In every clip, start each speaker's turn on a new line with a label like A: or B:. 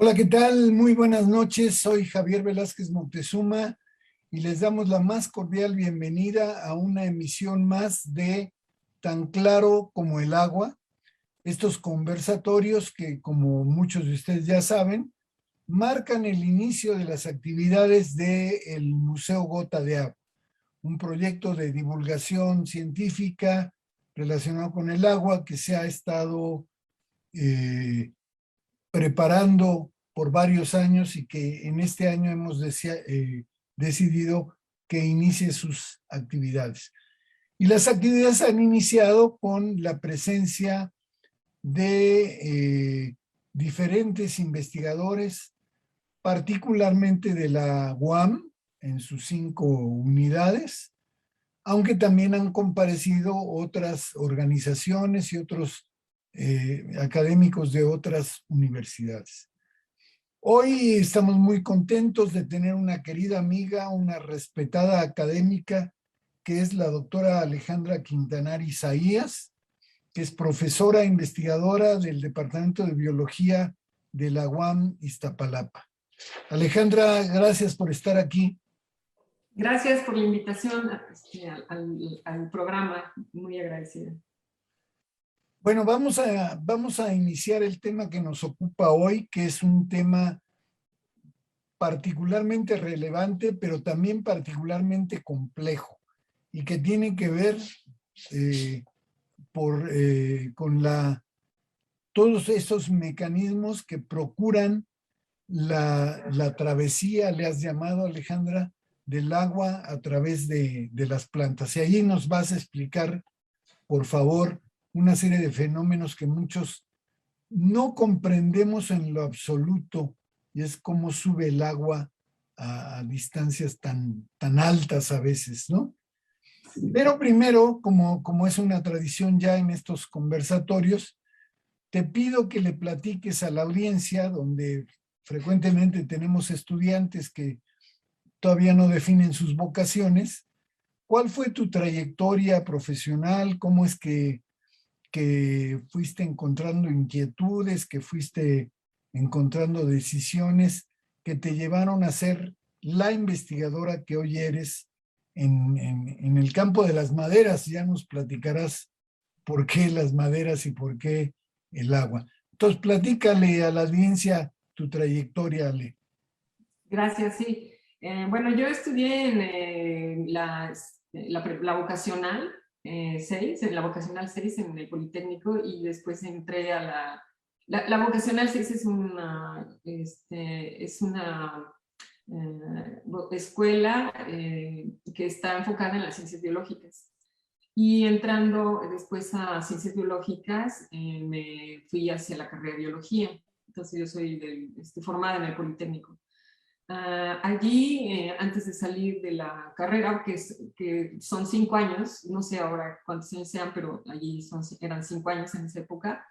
A: Hola, ¿qué tal? Muy buenas noches. Soy Javier Velázquez Moctezuma y les damos la más cordial bienvenida a una emisión más de Tan Claro como el Agua. Estos conversatorios que, como muchos de ustedes ya saben, marcan el inicio de las actividades del Museo Gota de Agua, un proyecto de divulgación científica relacionado con el agua que se ha estado preparando por varios años y que en este año hemos decidido que inicie sus actividades. Y las actividades han iniciado con la presencia de diferentes investigadores, particularmente de la UAM en sus 5 unidades, aunque también han comparecido otras organizaciones y otros académicos de otras universidades. Hoy estamos muy contentos de tener una querida amiga, una respetada académica, que es la doctora Alejandra Quintanar Isaías, que es profesora e investigadora del Departamento de Biología de la UAM Iztapalapa. Alejandra, gracias por estar aquí.
B: Gracias por la invitación al programa, muy agradecida.
A: Bueno, vamos a iniciar el tema que nos ocupa hoy, que es un tema particularmente relevante, pero también particularmente complejo, y que tiene que ver con todos esos mecanismos que procuran la travesía, le has llamado, Alejandra, del agua a través de las plantas. Y ahí nos vas a explicar, por favor, una serie de fenómenos que muchos no comprendemos en lo absoluto, y es cómo sube el agua a distancias tan altas a veces, ¿no? Pero primero, como es una tradición ya en estos conversatorios, te pido que le platiques a la audiencia, donde frecuentemente tenemos estudiantes que todavía no definen sus vocaciones, ¿cuál fue tu trayectoria profesional? ¿Cómo es que fuiste encontrando inquietudes, que fuiste encontrando decisiones que te llevaron a ser la investigadora que hoy eres en el campo de las maderas? Ya nos platicarás por qué las maderas y por qué el agua. Entonces, platícale a la audiencia tu trayectoria, Ale.
B: Gracias, sí. Bueno, yo estudié en la vocacional 6, en la vocacional 6 en el Politécnico, y después entré a la vocacional 6 es una escuela que está enfocada en las ciencias biológicas. Y entrando después a ciencias biológicas, me fui hacia la carrera de biología. Entonces yo soy formada en el Politécnico. Allí, antes de salir de la carrera, que son 5 años, no sé ahora cuántos años sean, pero allí eran 5 años en esa época,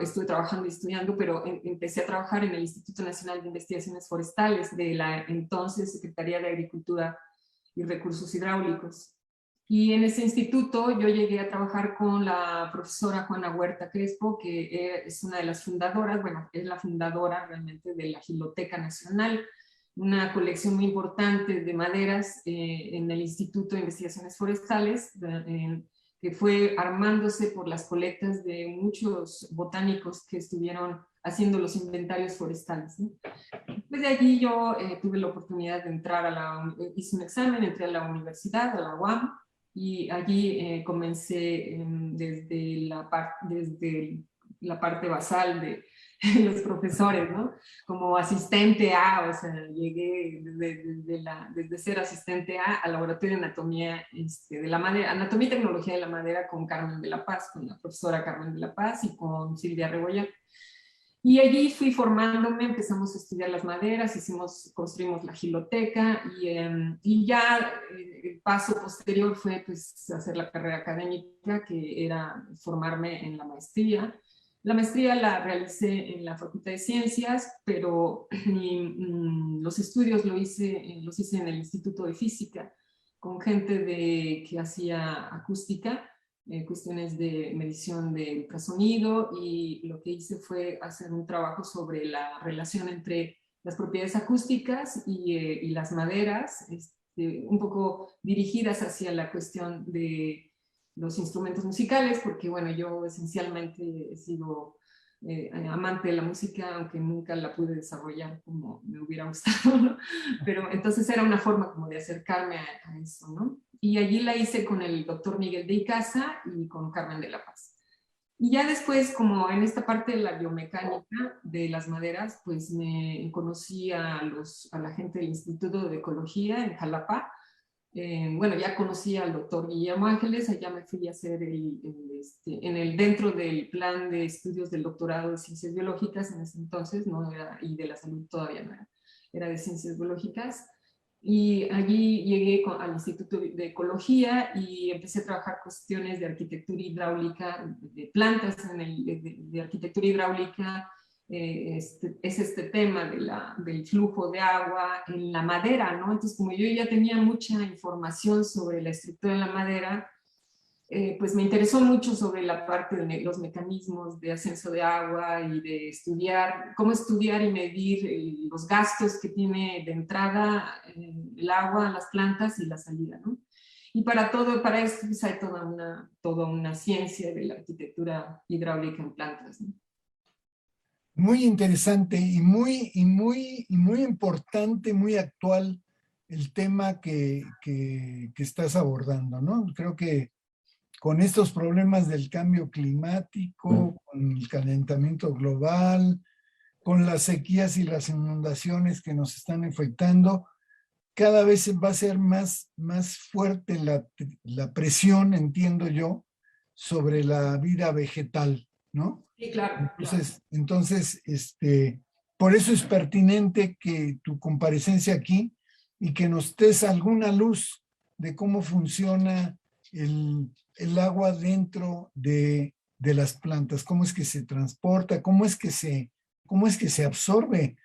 B: estuve trabajando y estudiando, pero empecé a trabajar en el Instituto Nacional de Investigaciones Forestales de la entonces Secretaría de Agricultura y Recursos Hidráulicos. Y en ese instituto yo llegué a trabajar con la profesora Juana Huerta Crespo, que es una de las fundadoras, bueno, es la fundadora realmente de la Giloteca Nacional, una colección muy importante de maderas en el Instituto de Investigaciones Forestales, que fue armándose por las colectas de muchos botánicos que estuvieron haciendo los inventarios forestales, ¿no? Desde allí yo tuve la oportunidad de entrar hice un examen, entré a la universidad, a la UAM, y allí comencé desde la parte basal de los profesores, ¿no? Como asistente A, o sea, llegué desde ser asistente A al laboratorio de anatomía de la madera, anatomía y tecnología de la madera con Carmen de la Paz, con la profesora Carmen de la Paz y con Silvia Rebollar. Y allí fui formándome, empezamos a estudiar las maderas, construimos la giloteca, y ya el paso posterior fue pues hacer la carrera académica, que era formarme en la maestría. La maestría la realicé en la Facultad de Ciencias, pero los estudios los hice en el Instituto de Física, con gente que hacía acústica, cuestiones de medición de ultrasonido, y lo que hice fue hacer un trabajo sobre la relación entre las propiedades acústicas y las maderas, un poco dirigidas hacia la cuestión de los instrumentos musicales, porque bueno, yo esencialmente he sido amante de la música, aunque nunca la pude desarrollar como me hubiera gustado, ¿no? Pero entonces era una forma como de acercarme a eso, ¿no? Y allí la hice con el doctor Miguel de Icaza y con Carmen de la Paz. Y ya después, como en esta parte de la biomecánica de las maderas, pues me conocí a la gente del Instituto de Ecología en Jalapa. Bueno, ya conocí al doctor Guillermo Ángeles, allá me fui a hacer dentro del plan de estudios del doctorado de ciencias biológicas en ese entonces, no era, y de la salud todavía no era, era de ciencias biológicas. Y allí llegué al Instituto de Ecología y empecé a trabajar cuestiones de arquitectura hidráulica, de plantas de arquitectura hidráulica. Es este tema del flujo de agua en la madera, ¿no? Entonces, como yo ya tenía mucha información sobre la estructura de la madera, pues me interesó mucho sobre la parte de los mecanismos de ascenso de agua y de estudiar, cómo estudiar y medir los gastos que tiene de entrada el agua a las plantas y la salida, ¿no? Y para esto pues hay toda una ciencia de la arquitectura hidráulica en plantas, ¿no?
A: Muy interesante y muy importante, muy actual el tema que estás abordando, ¿no? Creo que con estos problemas del cambio climático, con el calentamiento global, con las sequías y las inundaciones que nos están afectando, cada vez va a ser más fuerte la presión, entiendo yo, sobre la vida vegetal, ¿no?
B: Sí, claro, claro.
A: Entonces, por eso es pertinente que tu comparecencia aquí y que nos des alguna luz de cómo funciona el agua dentro de las plantas, cómo es que se transporta, cómo es que se absorbe.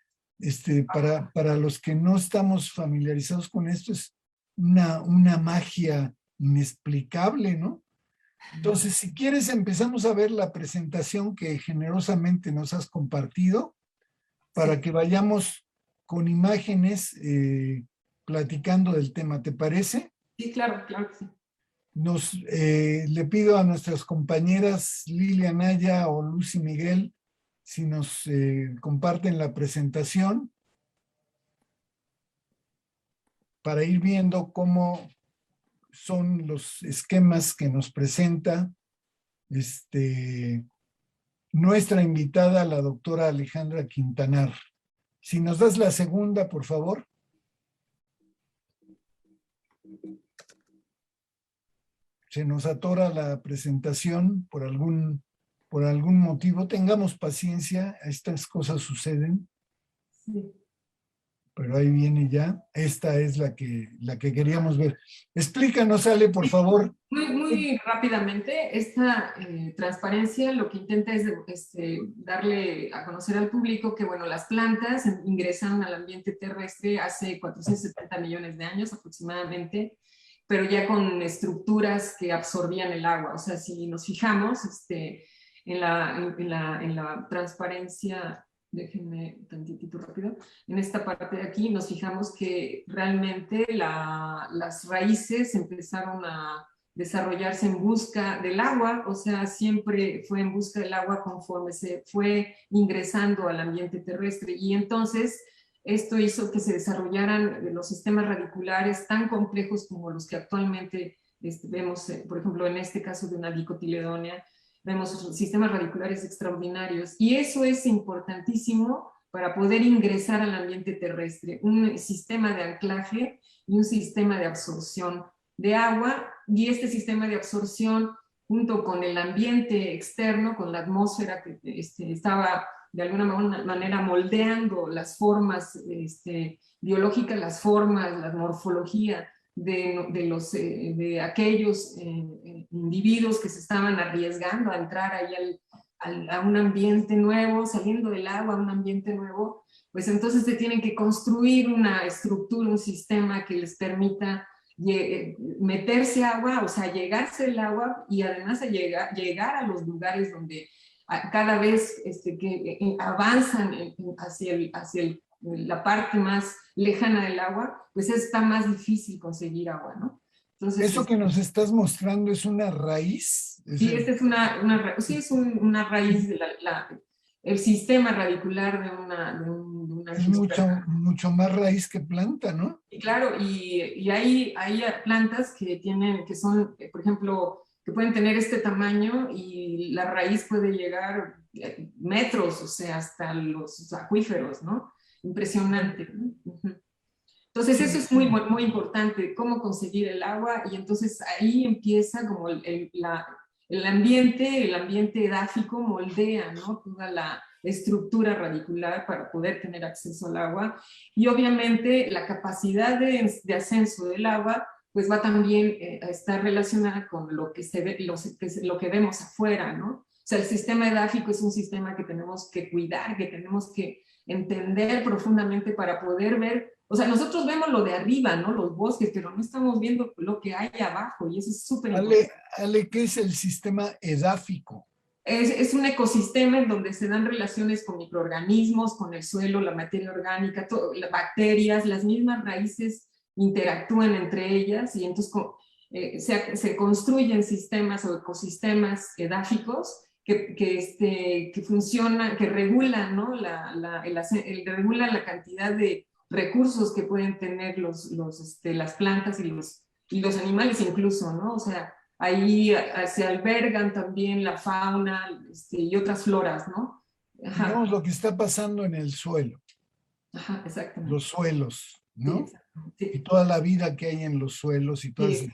A: Para los que no estamos familiarizados con esto, es una magia inexplicable, ¿no? Entonces, si quieres, empezamos a ver la presentación que generosamente nos has compartido para
B: Sí,
A: que vayamos con imágenes platicando del tema. ¿Te parece?
B: sí, claro, claro que sí.
A: Le pido a nuestras compañeras Lilia Naya o Lucy Miguel si nos comparten la presentación para ir viendo cómo son los esquemas que nos presenta nuestra invitada, la doctora Alejandra Quintanar. Si nos das la segunda, por favor. Se nos atora la presentación por algún motivo. Tengamos paciencia, estas cosas suceden.
B: Sí.
A: Pero ahí viene ya. Esta es la que queríamos ver. Explícanos, Ale, por favor.
B: Muy rápidamente, esta transparencia lo que intenta es darle a conocer al público que, bueno, las plantas ingresan al ambiente terrestre hace 470 millones de años aproximadamente, pero ya con estructuras que absorbían el agua. O sea, si nos fijamos en la transparencia, déjenme tantitito rápido, en esta parte de aquí nos fijamos que realmente las raíces empezaron a desarrollarse en busca del agua, o sea, siempre fue en busca del agua conforme se fue ingresando al ambiente terrestre, y entonces esto hizo que se desarrollaran los sistemas radiculares tan complejos como los que actualmente vemos, por ejemplo, en este caso de una dicotiledónea, vemos sistemas radiculares extraordinarios, y eso es importantísimo para poder ingresar al ambiente terrestre, un sistema de anclaje y un sistema de absorción de agua, y este sistema de absorción junto con el ambiente externo, con la atmósfera que estaba de alguna manera moldeando las formas biológicas, las formas, la morfología de aquellos individuos que se estaban arriesgando a entrar ahí a un ambiente nuevo, saliendo del agua a un ambiente nuevo, pues entonces se tienen que construir una estructura, un sistema que les permita meterse agua, o sea, llegarse el agua y además a llegar a los lugares donde cada vez que avanzan hacia la parte más lejana del agua, pues está más difícil conseguir agua, ¿no? Entonces,
A: Eso que nos estás mostrando es una raíz.
B: sí, esta es una raíz de el sistema radicular de una
A: es mucho más raíz que planta, ¿no?
B: Y claro, y hay plantas que son, por ejemplo, que pueden tener este tamaño y la raíz puede llegar metros, o sea, hasta los acuíferos, ¿no? Impresionante, ¿no? Entonces eso es muy importante, cómo conseguir el agua, y entonces ahí empieza como el ambiente edáfico moldea, ¿no? Toda la estructura radicular para poder tener acceso al agua, y obviamente la capacidad de ascenso del agua pues va también a estar relacionada con lo que se ve, lo que vemos afuera, ¿no? O sea, el sistema edáfico es un sistema que tenemos que cuidar, que tenemos que entender profundamente para poder ver. O sea, nosotros vemos lo de arriba, ¿no? Los bosques, pero no estamos viendo lo que hay abajo, y eso es súper importante.
A: Ale, ¿qué es el sistema edáfico?
B: Es un ecosistema en donde se dan relaciones con microorganismos, con el suelo, la materia orgánica, las bacterias, las mismas raíces interactúan entre ellas, y entonces se construyen sistemas o ecosistemas edáficos que funcionan, que regulan, ¿no? Regulan la cantidad de recursos que pueden tener las plantas y los animales incluso, ¿no? O sea, ahí se albergan también la fauna y otras floras, ¿no? Ajá.
A: Digamos lo que está pasando en el suelo.
B: Ajá, exactamente.
A: Los suelos, ¿no?
B: Sí, sí.
A: Y toda la vida que hay en los suelos y todas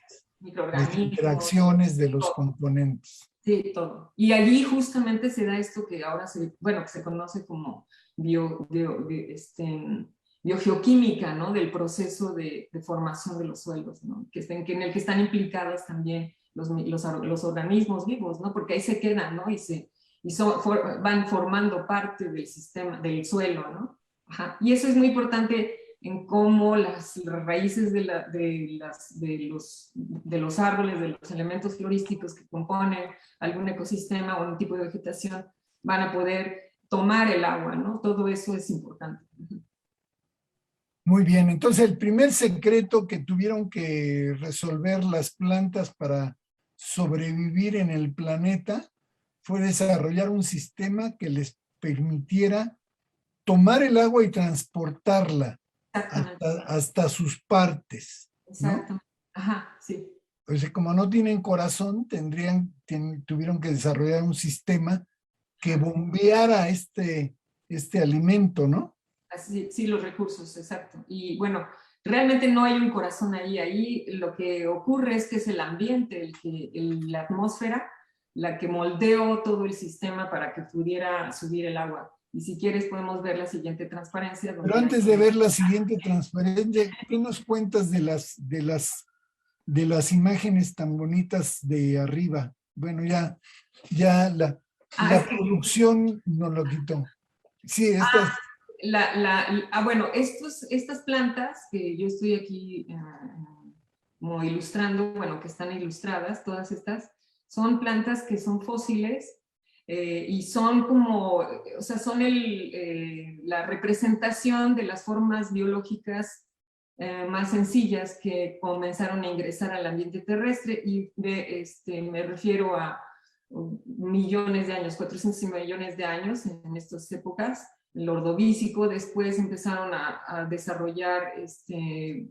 A: las interacciones de los componentes.
B: Sí, todo. Y allí justamente se da esto que ahora que se conoce como biogeoquímica, ¿no? Del proceso de formación de los suelos, ¿no? En el que están implicados también los organismos vivos, ¿no? Porque ahí se quedan, ¿no? Van formando parte del sistema, del suelo, ¿no? Ajá. Y eso es muy importante en cómo las raíces de los árboles, de los elementos florísticos que componen algún ecosistema o un tipo de vegetación, van a poder tomar el agua, ¿no? Todo eso es importante.
A: Muy bien, entonces el primer secreto que tuvieron que resolver las plantas para sobrevivir en el planeta fue desarrollar un sistema que les permitiera tomar el agua y transportarla hasta sus partes, ¿no?
B: Exactamente. Ajá, sí.
A: Pues como no tienen corazón, tuvieron que desarrollar un sistema que bombeara este alimento, ¿no?
B: Así, sí, los recursos, exacto. Y bueno, realmente no hay un corazón ahí. Ahí lo que ocurre es que es el ambiente, la atmósfera, la que moldeó todo el sistema para que pudiera subir el agua. Y si quieres podemos ver la siguiente transparencia.
A: Pero antes de ver la siguiente transparencia, ¿qué nos cuentas de las imágenes tan bonitas de arriba? Bueno, ya la producción nos lo quitó. Sí, estas.
B: Bueno, estas plantas que yo estoy aquí como ilustrando, bueno, que están ilustradas, todas estas, son plantas que son fósiles y son como, o sea, son la representación de las formas biológicas más sencillas que comenzaron a ingresar al ambiente terrestre, y me refiero a millones de años, 400 millones de años en estas épocas. El Ordovícico, después empezaron a desarrollar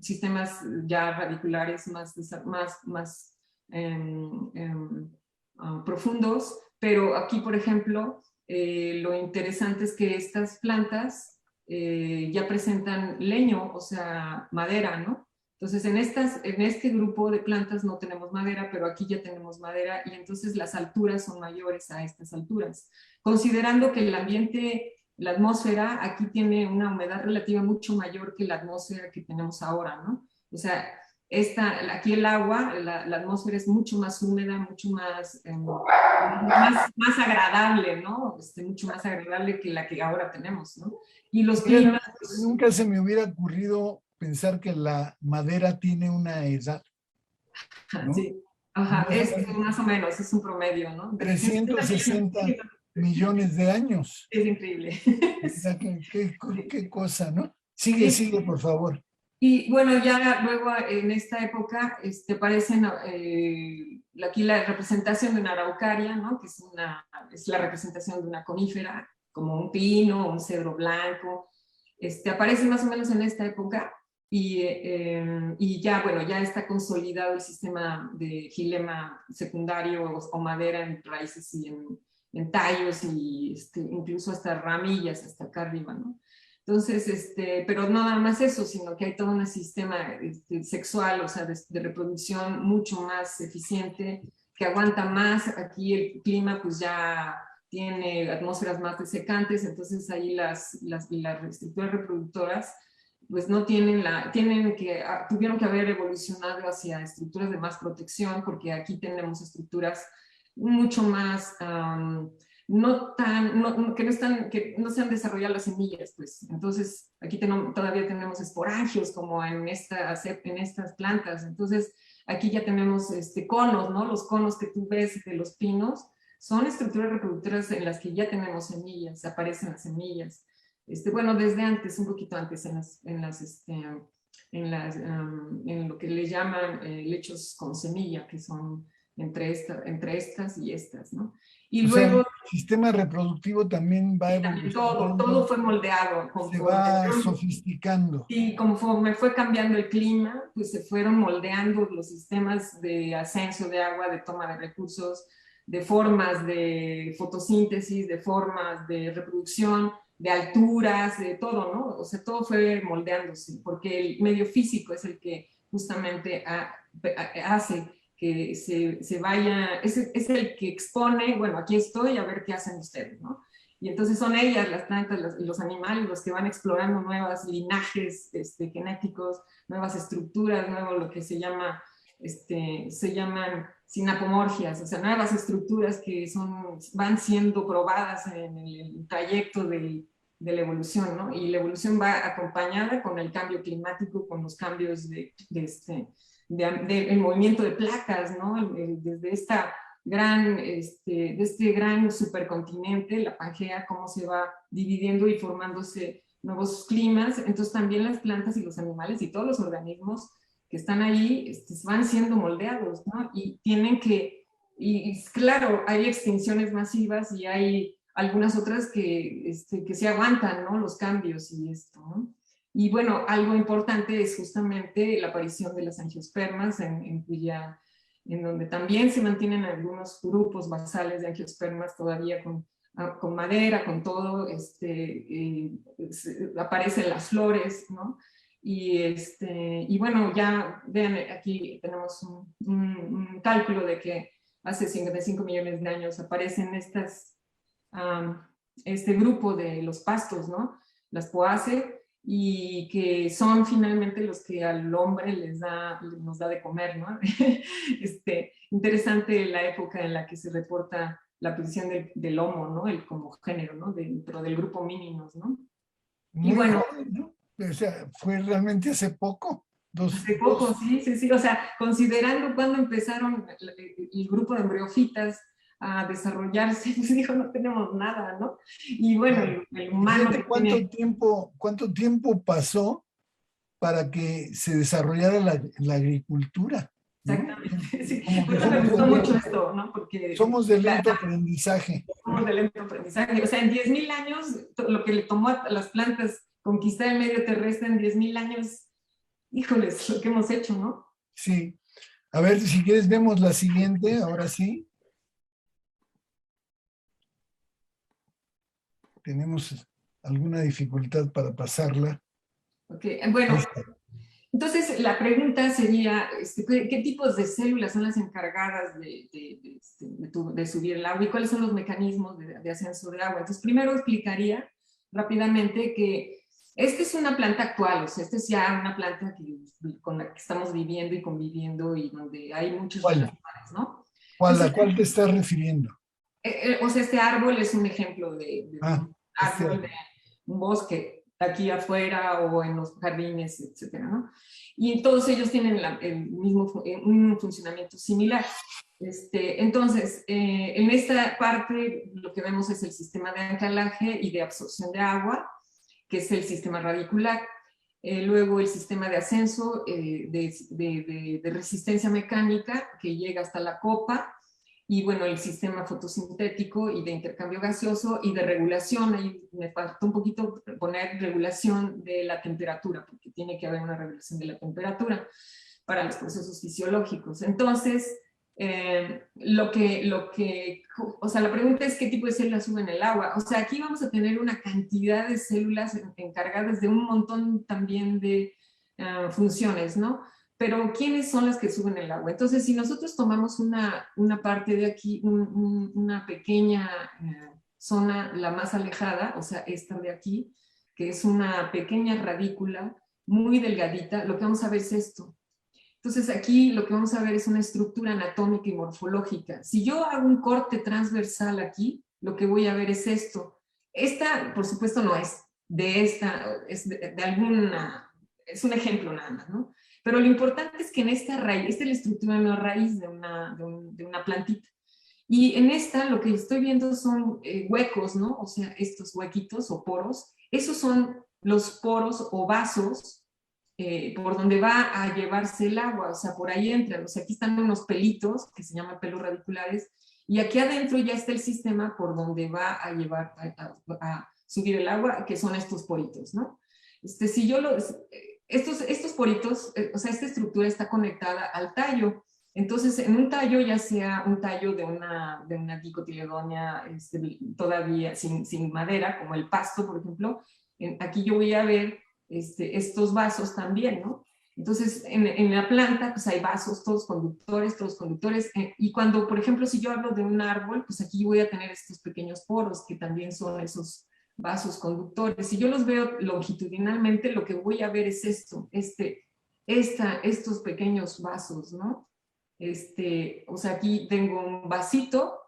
B: sistemas ya radiculares más profundos, pero aquí, por ejemplo, lo interesante es que estas plantas ya presentan leño, o sea, madera, ¿no? Entonces, en este grupo de plantas no tenemos madera, pero aquí ya tenemos madera, y entonces las alturas son mayores a estas alturas. Considerando que el ambiente, la atmósfera, aquí tiene una humedad relativa mucho mayor que la atmósfera que tenemos ahora, ¿no? O sea, aquí el agua, la atmósfera es mucho más húmeda, mucho más agradable, ¿no? Mucho más agradable que la que ahora tenemos, ¿no? Y los climas...
A: Nunca se me hubiera ocurrido pensar que la madera tiene una edad, ¿no?
B: Sí, ajá,
A: Más o
B: es
A: menos
B: más o menos, es un promedio, ¿no?
A: 360 millones de años.
B: Es increíble.
A: Mira
B: Sí.
A: qué cosa, ¿no? Sigue,
B: Sí.
A: sigue, por favor.
B: Y bueno, ya luego en esta época aparecen aquí la representación de una araucaria, ¿no? Que es la representación de una conífera, como un pino, un cedro blanco. Aparece más o menos en esta época y ya, bueno, ya está consolidado el sistema de gilema secundario o madera en raíces y en tallos y incluso hasta ramillas, hasta acá arriba, ¿no? Entonces, pero no nada más eso, sino que hay todo un sistema sexual, o sea, de reproducción mucho más eficiente, que aguanta más. Aquí el clima pues ya tiene atmósferas más desecantes, entonces ahí las estructuras reproductoras pues no tienen tuvieron que haber evolucionado hacia estructuras de más protección, porque aquí tenemos estructuras mucho más que no se han desarrollado las semillas, pues. Entonces, aquí todavía tenemos esporangios como en estas plantas. Entonces, aquí ya tenemos conos, ¿no? Los conos que tú ves de los pinos son estructuras reproductoras en las que ya tenemos semillas, aparecen las semillas. Bueno, desde antes, un poquito antes, en lo que le llaman lechos con semilla, que son entre estas y estas, ¿no? Y
A: O sea,
B: luego
A: el sistema reproductivo también va
B: también todo
A: evolucionando,
B: fue moldeado
A: se
B: conforme,
A: va sofisticando.
B: y conforme fue cambiando el clima, pues se fueron moldeando los sistemas de ascenso de agua, de toma de recursos, de formas de fotosíntesis, de formas de reproducción, de alturas, de todo, ¿no? O sea, todo fue moldeándose, porque el medio físico es el que justamente hace que se vaya, es el que expone, bueno, aquí estoy, a ver qué hacen ustedes, ¿no? Y entonces son ellas, las plantas y los animales, los que van explorando nuevos linajes genéticos, nuevas estructuras, nuevo lo que se llaman sinapomorgias, o sea, nuevas estructuras que van siendo probadas en el trayecto de la evolución, ¿no? Y la evolución va acompañada con el cambio climático, con los cambios del movimiento de placas, ¿no? Desde de este gran supercontinente, la Pangea, cómo se va dividiendo y formándose nuevos climas. Entonces también las plantas y los animales y todos los organismos que están ahí van siendo moldeados, ¿no? Y claro, hay extinciones masivas y hay algunas otras que se aguantan, ¿no? Los cambios y esto, ¿no? Y bueno, algo importante es justamente la aparición de las angiospermas, en donde también se mantienen algunos grupos basales de angiospermas todavía con madera, con todo, aparecen las flores, ¿no? Y bueno, ya vean, aquí tenemos un cálculo de que hace 55 millones de años aparecen este grupo de los pastos, ¿no? Las poaceae, y que son finalmente los que al hombre nos da de comer, ¿no? Interesante la época en la que se reporta la aparición del Homo, ¿no? Como género, ¿no? Dentro del grupo Minimus, ¿no? Y
A: Muy
B: bueno,
A: joven, ¿no? O sea, fue realmente hace poco.
B: hace poco, sí, o sea, considerando cuando empezaron el grupo de embriofitas a desarrollarse, pues dijo, no tenemos nada, ¿no? Y bueno, el humano
A: Fíjate
B: que tiene...
A: cuánto tiempo pasó para que se desarrollara la agricultura, ¿no?
B: Exactamente, sí.
A: Como
B: Por
A: que
B: eso me gustó mucho esto, ¿no? Porque
A: somos de lento aprendizaje.
B: somos de lento aprendizaje. O sea, en 10,000 años, lo que le tomó a las plantas conquistar el medio terrestre en 10,000 años, híjoles, lo que hemos hecho, ¿no?
A: Sí. A ver, si quieres, vemos la siguiente, ahora sí. Tenemos alguna dificultad para pasarla.
B: Ok, bueno,
A: Ahí está.
B: entonces la pregunta sería, ¿qué tipos de células son las encargadas de subir el agua y cuáles son los mecanismos de ascenso de agua? Entonces, primero explicaría rápidamente que esta es una planta actual, o sea, esta es ya una planta con la que estamos viviendo y conviviendo y donde hay muchas
A: ¿Cuál?
B: relaciones, ¿no?
A: ¿A
B: Entonces,
A: cuál te estás refiriendo?
B: o sea, este árbol es un ejemplo de
A: Ah,
B: un árbol, de un bosque aquí afuera o en los jardines, etcétera, ¿no? Y todos ellos tienen el mismo un funcionamiento similar. Entonces, en esta parte lo que vemos es el sistema de anclaje y de absorción de agua, que es el sistema radicular. Luego el sistema de ascenso de resistencia mecánica, que llega hasta la copa, y bueno, el sistema fotosintético y de intercambio gaseoso y de regulación. Ahí me faltó un poquito poner regulación de la temperatura, porque tiene que haber una regulación de la temperatura para los procesos fisiológicos. Entonces, o sea, la pregunta es qué tipo de células suben el agua. O sea, aquí vamos a tener una cantidad de células encargadas de un montón también de funciones, ¿no? Pero ¿quiénes son las que suben el agua? Entonces, si nosotros tomamos una parte de aquí, una pequeña zona, la más alejada, o sea, esta de aquí, que es una pequeña radícula muy delgadita, lo que vamos a ver es esto. Entonces aquí lo que vamos a ver es una estructura anatómica y morfológica. Si yo hago un corte transversal aquí, lo que voy a ver es esto. Esta, por supuesto, no es de esta, es de alguna, es un ejemplo nada más, ¿no? Pero lo importante es que en esta raíz, esta es la estructura de una raíz de una plantita. Y en esta lo que estoy viendo son huecos, ¿no? O sea, estos huequitos o poros, esos son los poros o vasos por donde va a llevarse el agua, o sea, por ahí entran, o sea, aquí están unos pelitos que se llaman pelos radiculares, y aquí adentro ya está el sistema por donde va a llevar, a subir el agua, que son estos poritos, ¿no? Si yo estos poritos, o sea, esta estructura está conectada al tallo. Entonces, en un tallo, ya sea un tallo de una dicotiledónea todavía sin madera, como el pasto, por ejemplo, aquí yo voy a ver estos vasos también, ¿no? Entonces, en la planta, pues hay vasos, todos conductores, y cuando, por ejemplo, si yo hablo de un árbol, pues aquí voy a tener estos pequeños poros, que también son esos vasos conductores. Si yo los veo longitudinalmente, lo que voy a ver es esto, estos pequeños vasos, ¿no? O sea, aquí tengo un vasito,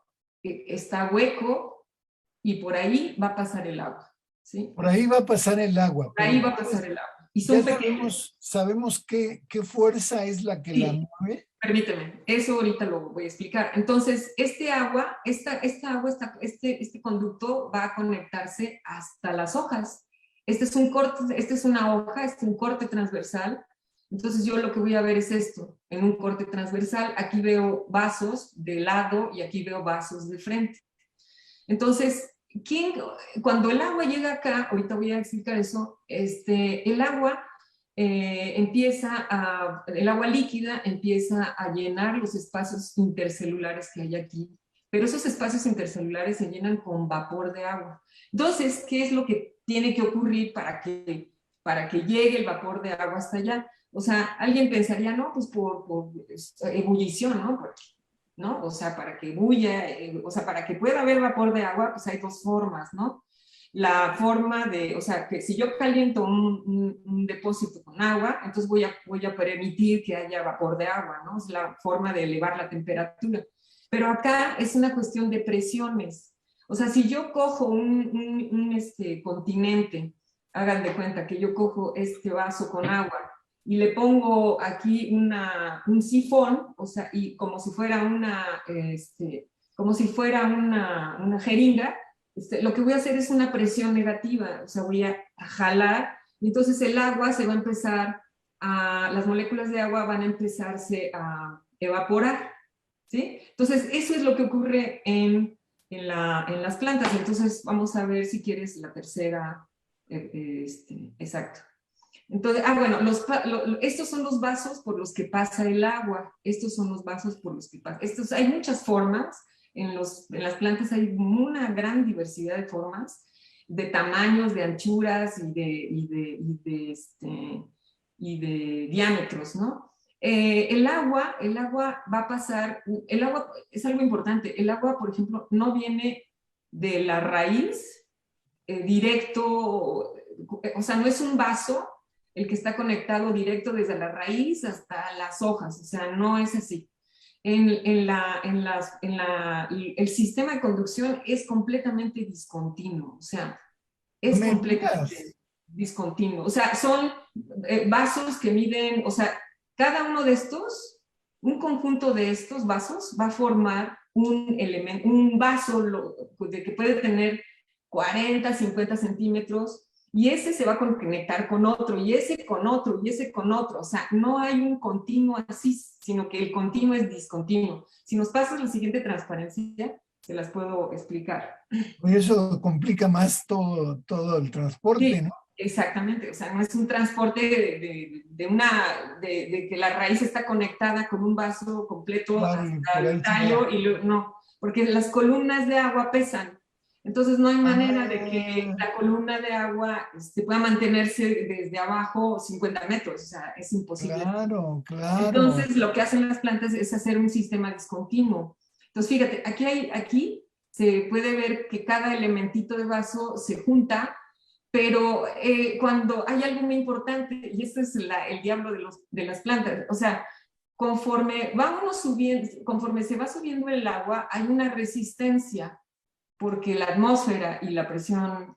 B: que está hueco, y por ahí va a pasar el agua, ¿sí?
A: Por ahí va a pasar el agua.
B: Por ahí va a pasar el agua. Y son pequeños.
A: Sabemos qué fuerza es la que la mueve.
B: Permíteme, eso ahorita lo voy a explicar. Entonces, este conducto va a conectarse hasta las hojas. Este es un corte, este es una hoja, este es un corte transversal. Entonces yo lo que voy a ver es esto, en un corte transversal. Aquí veo vasos de lado y aquí veo vasos de frente. Entonces, cuando el agua llega acá, ahorita voy a explicar eso, el agua el agua líquida empieza a llenar los espacios intercelulares que hay aquí, pero esos espacios intercelulares se llenan con vapor de agua. Entonces, ¿qué es lo que tiene que ocurrir para que llegue el vapor de agua hasta allá? O sea, alguien pensaría, no, pues por ebullición, ¿no? ¿No? O sea, para que bulla, o sea, para que pueda haber vapor de agua, pues hay dos formas, ¿no? La forma de, o sea, que si yo caliento un depósito con agua, entonces voy a permitir que haya vapor de agua, ¿no? Es la forma de elevar la temperatura. Pero acá es una cuestión de presiones. O sea, si yo cojo un continente, hagan de cuenta que yo cojo este vaso con agua y le pongo aquí un sifón, o sea, y como si fuera una jeringa, lo que voy a hacer es una presión negativa, o sea, voy a jalar, y entonces el agua se va a empezar las moléculas de agua van a empezarse a evaporar, ¿sí? Entonces, eso es lo que ocurre en las plantas. Entonces, vamos a ver si quieres la tercera, exacto. Entonces, bueno, estos son los vasos por los que pasa el agua. Estos son los vasos por los que pasa. Hay muchas formas. En las plantas hay una gran diversidad de formas, de tamaños, de anchuras y de diámetros, ¿no? El agua va a pasar, el agua es algo importante. El agua, por ejemplo, no viene de la raíz directo, o sea, no es un vaso el que está conectado directo desde la raíz hasta las hojas, o sea, no es así. El sistema de conducción es completamente discontinuo, o sea, es completamente... discontinuo. O sea, son vasos que miden, o sea, cada uno de estos, un conjunto de estos vasos va a formar un elemento, un vaso que puede tener 40, 50 centímetros, y ese se va a conectar con otro, y ese con otro, y ese con otro. O sea, no hay un continuo así, sino que el continuo es discontinuo. Si nos pasas la siguiente transparencia, se las puedo explicar.
A: Y eso complica más todo el transporte,
B: Sí,
A: ¿no?
B: exactamente. O sea, no es un transporte de que la raíz está conectada con un vaso completo
A: Claro, y
B: hasta
A: por
B: el
A: ahí se va.
B: tallo, no, porque las columnas de agua pesan. Entonces no hay manera de que
A: Ah,
B: la columna de agua pueda mantenerse desde abajo 50 metros. O sea, es imposible.
A: claro, claro.
B: Entonces, lo que hacen las plantas es hacer un sistema discontinuo. Entonces, fíjate, aquí se puede ver que cada elementito de vaso se junta, pero cuando hay algo muy importante, y esto es el diablo de las plantas, o sea, conforme se va subiendo el agua, hay una resistencia, porque la atmósfera y la presión,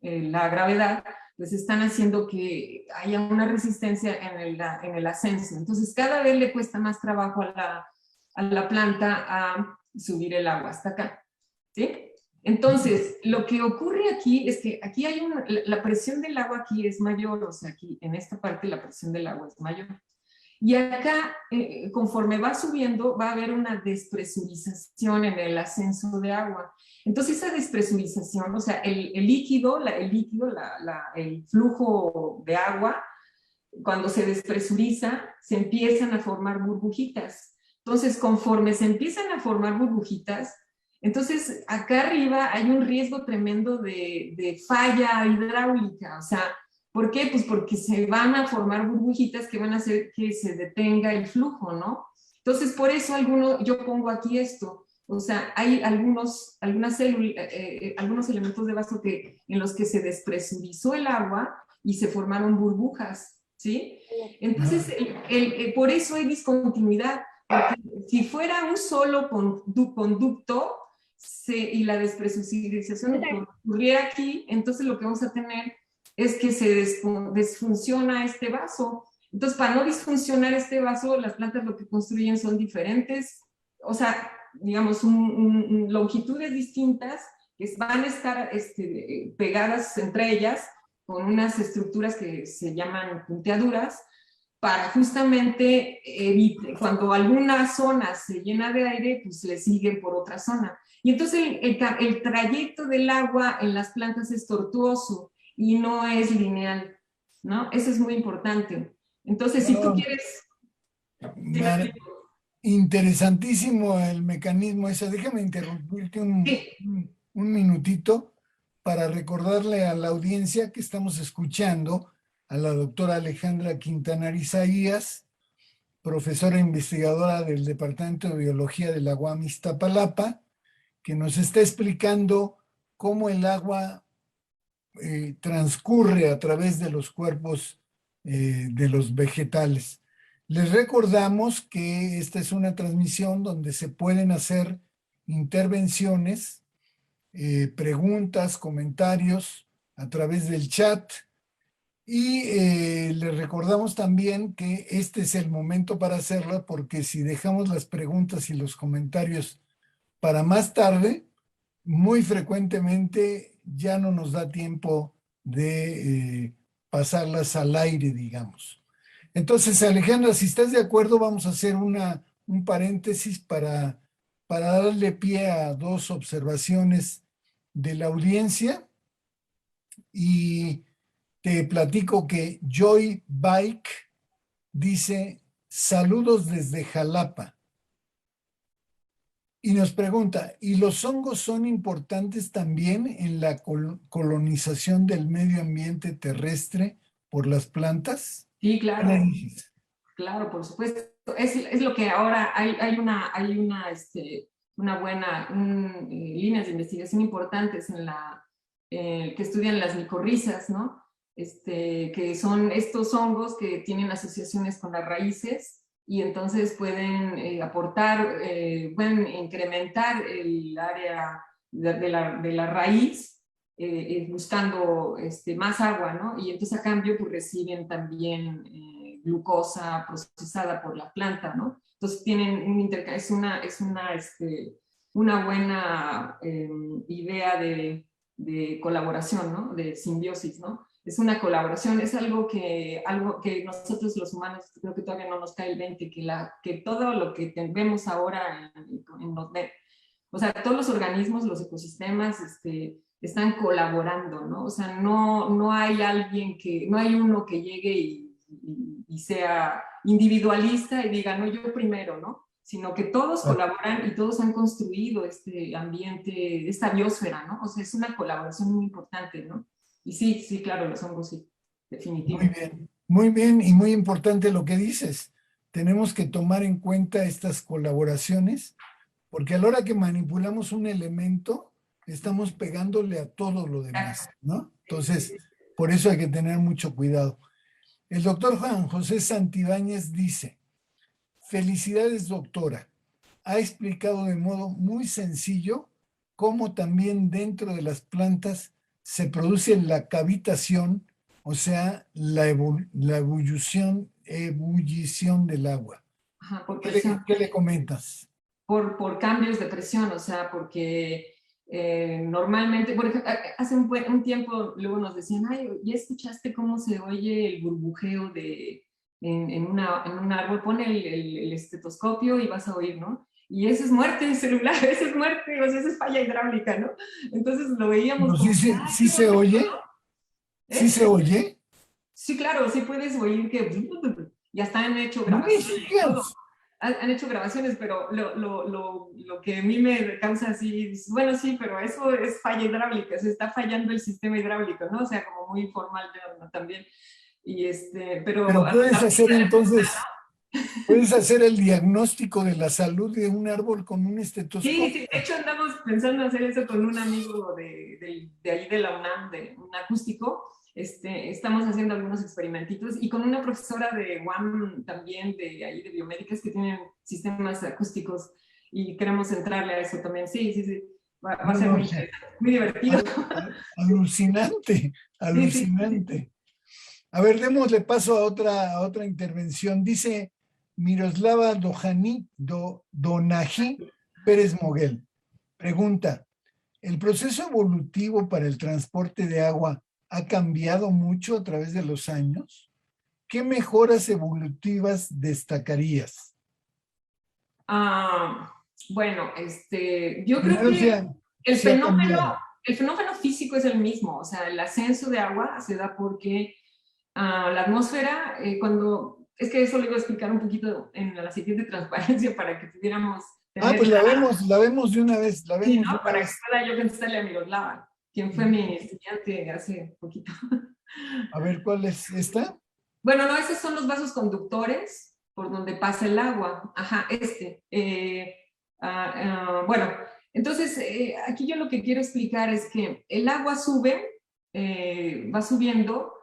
B: la gravedad, pues están haciendo que haya una resistencia en el ascenso. Entonces, cada vez le cuesta más trabajo a la planta a subir el agua hasta acá, ¿sí? Entonces, lo que ocurre aquí es que aquí hay la presión del agua aquí es mayor, o sea, aquí en esta parte la presión del agua es mayor. Y acá, conforme va subiendo, va a haber una despresurización en el ascenso de agua. Entonces, esa despresurización, o sea, el líquido, el flujo de agua, cuando se despresuriza, se empiezan a formar burbujitas. Entonces, conforme se empiezan a formar burbujitas, entonces acá arriba hay un riesgo tremendo de falla hidráulica. O sea, ¿por qué? Pues porque se van a formar burbujitas que van a hacer que se detenga el flujo, ¿no? Entonces, por eso yo pongo aquí esto. O sea, hay algunos elementos de vaso en los que se despresurizó el agua y se formaron burbujas, ¿sí? Entonces,
A: Ah,
B: por eso hay discontinuidad, porque si fuera un solo conducto y la despresurización ocurriera aquí, entonces lo que vamos a tener es que se desfunciona este vaso. Entonces, para no disfuncionar este vaso, las plantas lo que construyen son diferentes, o sea, digamos, longitudes distintas que van a estar pegadas entre ellas con unas estructuras que se llaman punteaduras, para justamente cuando alguna zona se llena de aire, pues le siguen por otra zona. Y entonces el trayecto del agua en las plantas es tortuoso y no es lineal, ¿no? Eso es muy importante. Entonces, si tú
A: no,
B: quieres... ¿Sí me
A: mar-
B: explico?
A: interesantísimo el mecanismo ese. Déjame interrumpirte
B: Sí,
A: un minutito para recordarle a la audiencia que estamos escuchando a la doctora Alejandra Quintanar Isaías, profesora investigadora del Departamento de Biología de la UAM Iztapalapa, que nos está explicando cómo el agua transcurre a través de los cuerpos de los vegetales. Les recordamos que esta es una transmisión donde se pueden hacer intervenciones, preguntas, comentarios a través del chat. Y les recordamos también que este es el momento para hacerla, porque si dejamos las preguntas y los comentarios para más tarde, muy frecuentemente ya no nos da tiempo de pasarlas al aire, digamos. Entonces, Alejandra, si estás de acuerdo, vamos a hacer un paréntesis para darle pie a dos observaciones de la audiencia, y te platico que Joy Bike dice: saludos desde Jalapa. Y nos pregunta, ¿y los hongos son importantes también en la colonización del medio ambiente terrestre por las plantas?
B: sí,
A: ¿Qué le
B: claro.
A: dices?
B: Claro, por supuesto. Es lo que ahora una buena, líneas de investigación importantes que estudian las micorrizas, ¿no? Que son estos hongos que tienen asociaciones con las raíces y entonces pueden pueden incrementar el área de la raíz buscando más agua, ¿no? Y entonces a cambio pues reciben también glucosa procesada por la planta, ¿no? Entonces tienen un intercambio, una buena idea de colaboración, ¿no? De simbiosis, ¿no? Es una colaboración, es algo que nosotros los humanos creo que todavía no nos cae el 20, que todo lo que vemos ahora o sea, todos los organismos, los ecosistemas, están colaborando, ¿no? O sea, no hay alguien no hay uno que llegue y sea individualista y diga, no, yo primero, ¿no? Sino que todos colaboran y todos han construido este ambiente, esta biosfera, ¿no? O sea, es una colaboración muy importante, ¿no? Y sí, claro, los hongos sí, definitivamente.
A: Muy bien y muy importante lo que dices. Tenemos que tomar en cuenta estas colaboraciones, porque a la hora que manipulamos un elemento, estamos pegándole a todo lo demás, ¿no? Entonces, por eso hay que tener mucho cuidado. El doctor Juan José Santibáñez dice: felicidades, doctora. Ha explicado de modo muy sencillo cómo también dentro de las plantas se produce la cavitación, o sea, la ebullición del agua.
B: Ajá, por
A: ¿Qué
B: presión.
A: qué le comentas?
B: Por cambios de presión, o sea, porque normalmente, por ejemplo, hace un tiempo luego nos decían, ay, ¿ya escuchaste cómo se oye el burbujeo en un árbol? Pon el estetoscopio y vas a oír, ¿no? Y eso es muerte celular, eso es muerte, o sea, eso es falla hidráulica, ¿no? Entonces lo veíamos como,
A: Sí se oye, sí se oye.
B: Sí, claro, sí puedes oír que ya están hecho
A: No me
B: grabaciones y todo.
A: digas.
B: Han hecho grabaciones, pero lo que a mí me causa así, bueno, sí, pero eso es falla hidráulica, se está fallando el sistema hidráulico, ¿no? O sea, como muy informal también. Y pero
A: Puedes hacer entonces, puedes hacer el diagnóstico de la salud de un árbol con un estetoscopio.
B: sí, de hecho andamos pensando hacer eso con un amigo de ahí de la UNAM, de un acústico. Estamos haciendo algunos experimentitos y con una profesora de UAM también, de ahí de biomédicas, que tienen sistemas acústicos y queremos entrarle a eso también. Sí. Va a ser muy interesante, muy divertido.
A: Alucinante,
B: Sí.
A: alucinante. A ver, démosle paso a otra intervención. Dice Miroslava Donají Pérez Moguel. Pregunta: ¿el proceso evolutivo para el transporte de agua ha cambiado mucho a través de los años? ¿Qué mejoras evolutivas destacarías?
B: Bueno, yo creo
A: Primero,
B: que el
A: sí ha
B: fenómeno,
A: cambiado.
B: el fenómeno físico es el mismo, o sea, el ascenso de agua se da porque la atmósfera, es que eso lo iba a explicar un poquito en la siguiente transparencia para que pudiéramos tener
A: Pues la vemos de una vez, la
B: sí,
A: vemos de
B: ¿no?
A: una
B: Para que
A: vez.
B: pueda yo contestarle a Miroslava, quien fue mi estudiante hace poquito.
A: A ver, ¿cuál es esta?
B: Bueno, no, esos son los vasos conductores por donde pasa el agua. Ajá, bueno, entonces aquí yo lo que quiero explicar es que el agua sube, va subiendo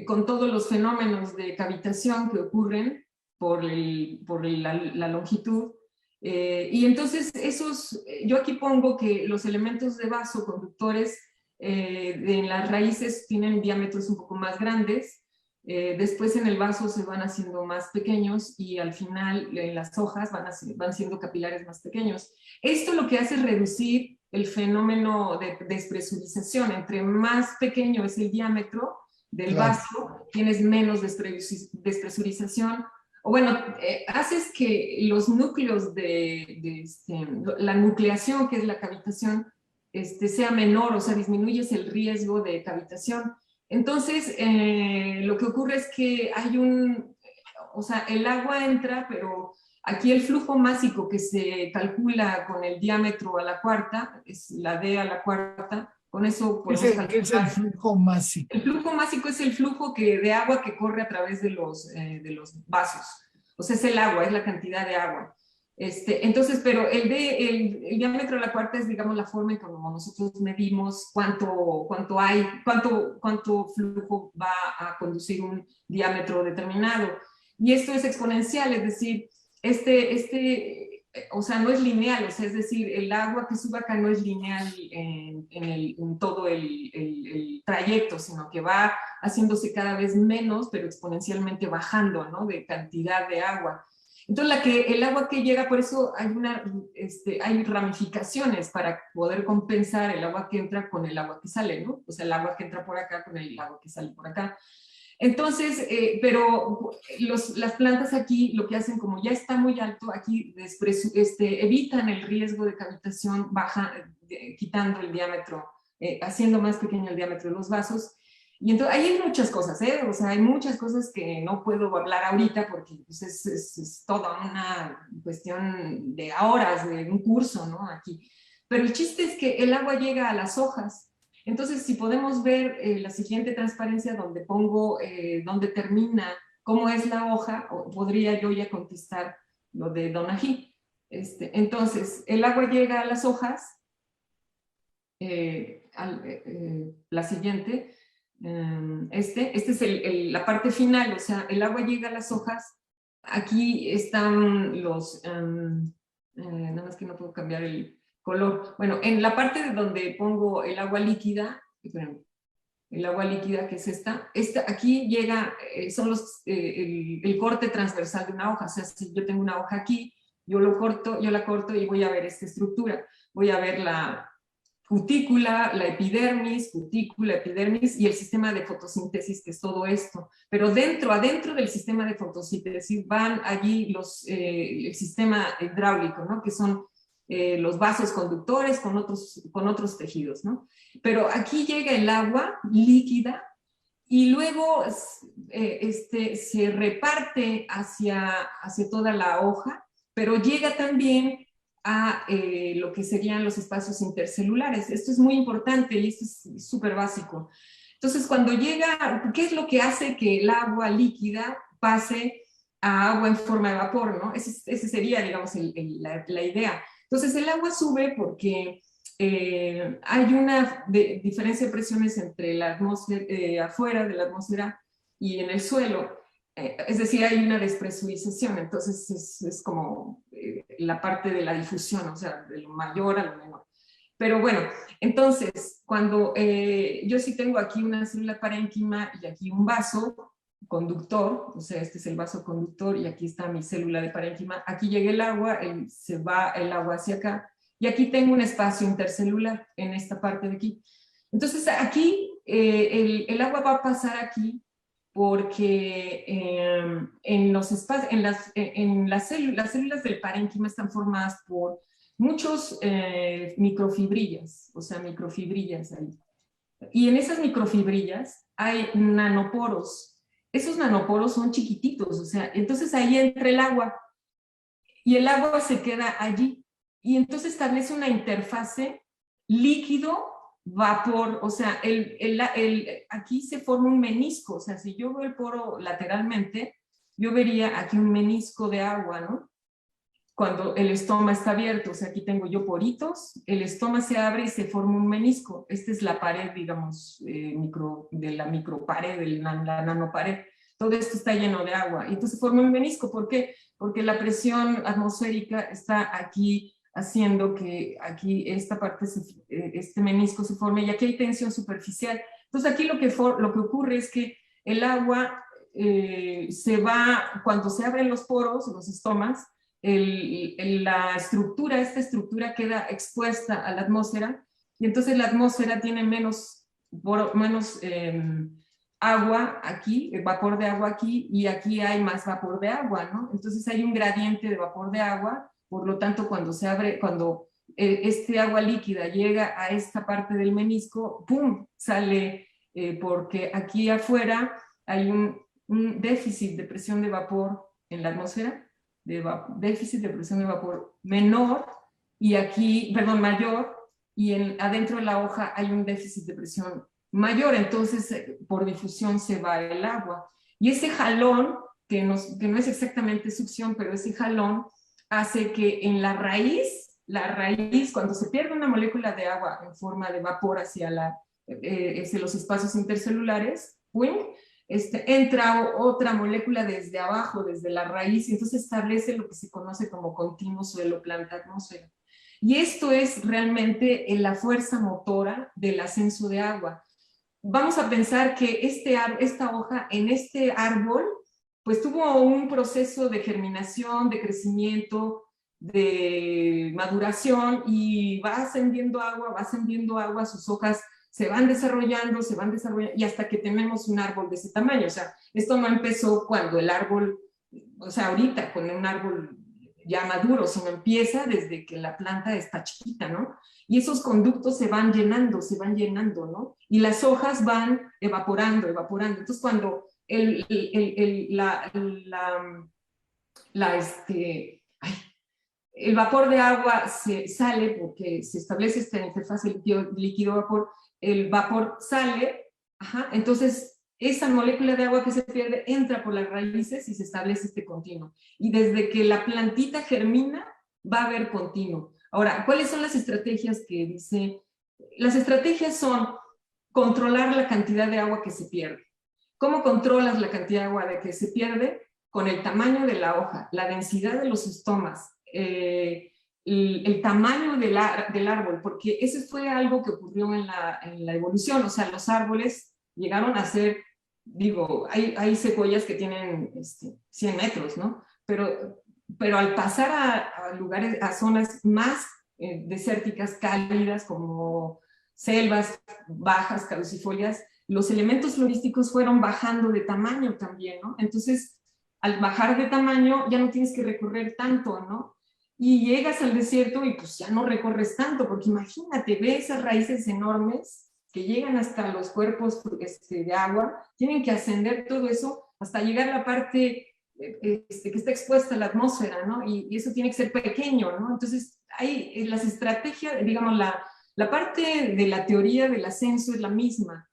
B: con todos los fenómenos de cavitación que ocurren por la longitud. Y entonces yo aquí pongo que los elementos de vaso conductores en las raíces tienen diámetros un poco más grandes. Después en el vaso se van haciendo más pequeños y al final las hojas van siendo capilares más pequeños. Esto lo que hace es reducir el fenómeno de despresurización. Entre más pequeño es el diámetro del vaso, tienes menos despresurización. O bueno, haces que los núcleos la nucleación, que es la cavitación, sea menor, o sea, disminuyes el riesgo de cavitación. Entonces, lo que ocurre es que o sea, el agua entra, pero aquí el flujo másico que se calcula con el diámetro a la cuarta, es la D a la cuarta, con eso podemos calcular.
A: ¿Qué es el flujo másico?
B: El flujo másico es el flujo de agua que corre a través de los vasos. O sea, es el agua, es la cantidad de agua. Entonces, pero el diámetro de la cuarta es, digamos, la forma en que nosotros medimos cuánto flujo va a conducir un diámetro determinado. Y esto es exponencial, es decir, o sea, no es lineal, o sea, es decir, el agua que sube acá no es lineal en todo el trayecto, sino que va haciéndose cada vez menos, pero exponencialmente bajando, ¿no? De cantidad de agua. Entonces, el agua que llega, por eso hay ramificaciones para poder compensar el agua que entra con el agua que sale, ¿no? O sea, el agua que entra por acá con el agua que sale por acá. Entonces, pero las plantas aquí lo que hacen, como ya está muy alto, aquí evitan el riesgo de cavitación, quitando el diámetro, haciendo más pequeño el diámetro de los vasos. Y entonces ahí hay muchas cosas, o sea, hay muchas cosas que no puedo hablar ahorita porque pues, es toda una cuestión de horas, de un curso, ¿no? Aquí. Pero el chiste es que el agua llega a las hojas. Entonces, si podemos ver la siguiente transparencia donde pongo, donde termina, cómo es la hoja, podría yo ya contestar lo de Donají. Entonces, el agua llega a las hojas, la siguiente, esta es la parte final, o sea, el agua llega a las hojas, aquí están nada más que no puedo cambiar el color. Bueno, en la parte de donde pongo el agua líquida, el agua líquida que es esta aquí llega, son el corte transversal de una hoja, o sea, si yo tengo una hoja aquí, yo la corto y voy a ver esta estructura, voy a ver la cutícula, la epidermis, cutícula, epidermis y el sistema de fotosíntesis, que es todo esto. Pero adentro del sistema de fotosíntesis van allí el sistema hidráulico, ¿no? Que son los vasos conductores con otros tejidos, ¿no? Pero aquí llega el agua líquida y luego se reparte hacia toda la hoja, pero llega también a lo que serían los espacios intercelulares. Esto es muy importante y esto es súper básico. Entonces, cuando llega, ¿qué es lo que hace que el agua líquida pase a agua en forma de vapor, ¿no? Ese sería, digamos, la idea. Entonces, el agua sube porque hay una diferencia de presiones entre la atmósfera, afuera de la atmósfera y en el suelo. Es decir, hay una despresurización, entonces es como la parte de la difusión, o sea, de lo mayor a lo menor. Pero bueno, entonces, cuando yo sí tengo aquí una célula parénquima y aquí un vaso conductor, o sea, este es el vaso conductor y aquí está mi célula de parénquima, aquí llega el agua, se va el agua hacia acá, y aquí tengo un espacio intercelular en esta parte de aquí. Entonces, aquí el agua va a pasar aquí porque las células del parénquima están formadas por muchos microfibrillas, o sea, microfibrillas ahí. Y en esas microfibrillas hay nanoporos. Esos nanoporos son chiquititos, o sea, entonces ahí entra el agua y el agua se queda allí. Y entonces establece una interfase líquido-vapor, o sea, aquí se forma un menisco, o sea, si yo veo el poro lateralmente, yo vería aquí un menisco de agua, ¿no? Cuando el estoma está abierto, o sea, aquí tengo yo poritos, el estoma se abre y se forma un menisco. Esta es la pared, digamos, de la micropared, de la nanopared. Todo esto está lleno de agua. Y entonces forma un menisco. ¿Por qué? Porque la presión atmosférica está aquí haciendo que aquí esta parte, este menisco se forme y aquí hay tensión superficial. Entonces aquí lo que ocurre es que el agua se va, cuando se abren los poros, los estomas, esta estructura queda expuesta a la atmósfera y entonces la atmósfera tiene menos agua aquí, vapor de agua aquí, y aquí hay más vapor de agua, ¿no? Entonces hay un gradiente de vapor de agua, por lo tanto cuando este agua líquida llega a esta parte del menisco, ¡pum!, sale, porque aquí afuera hay un déficit de presión de vapor en la atmósfera, déficit de presión de vapor menor, y aquí, perdón, mayor, y adentro de la hoja hay un déficit de presión mayor, entonces por difusión se va el agua. Y ese jalón, que no es exactamente succión, pero ese jalón hace que en la raíz, cuando se pierde una molécula de agua en forma de vapor hacia los espacios intercelulares, entra otra molécula desde abajo, desde la raíz, y entonces establece lo que se conoce como continuo suelo-planta-atmósfera. Y esto es realmente la fuerza motora del ascenso de agua. Vamos a pensar que esta hoja en este árbol, pues tuvo un proceso de germinación, de crecimiento, de maduración, y va ascendiendo agua, sus hojas se van desarrollando, y hasta que tenemos un árbol de ese tamaño. O sea, esto no empezó cuando el árbol, o sea, ahorita con un árbol ya maduro, sino empieza desde que la planta está chiquita, ¿no? Y esos conductos se van llenando, ¿no? Y las hojas van evaporando. Entonces, cuando el vapor de agua se sale, porque se establece esta interfaz líquido-vapor, el vapor sale, entonces esa molécula de agua que se pierde entra por las raíces y se establece este continuo. Y desde que la plantita germina, va a haber continuo. Ahora, ¿cuáles son las estrategias que dice? Las estrategias son controlar la cantidad de agua que se pierde. ¿Cómo controlas la cantidad de agua que se pierde? Con el tamaño de la hoja, la densidad de los estomas, el tamaño del árbol, porque eso fue algo que ocurrió en la evolución. O sea, los árboles llegaron a ser, digo, hay secuoyas que tienen 100 metros, ¿no? Pero al pasar a lugares, a zonas más desérticas, cálidas, como selvas bajas, caducifolias, los elementos florísticos fueron bajando de tamaño también, ¿no? Entonces, al bajar de tamaño ya no tienes que recorrer tanto, ¿no? Y llegas al desierto y pues ya no recorres tanto, porque imagínate, ve esas raíces enormes que llegan hasta los cuerpos de agua, tienen que ascender todo eso hasta llegar a la parte que está expuesta a la atmósfera, ¿no? Y eso tiene que ser pequeño, ¿no? Entonces, hay las estrategias, digamos, la parte de la teoría del ascenso es la misma,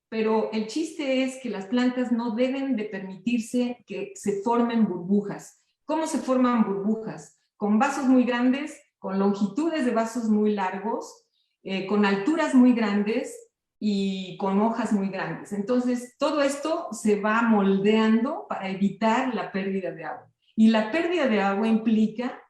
B: pero el chiste es que las plantas no deben de permitirse que se formen burbujas. ¿Cómo se forman burbujas? Con vasos muy grandes, con longitudes de vasos muy largos, con alturas muy grandes y con hojas muy grandes. Entonces, todo esto se va moldeando para evitar la pérdida de agua. Y la pérdida de agua implica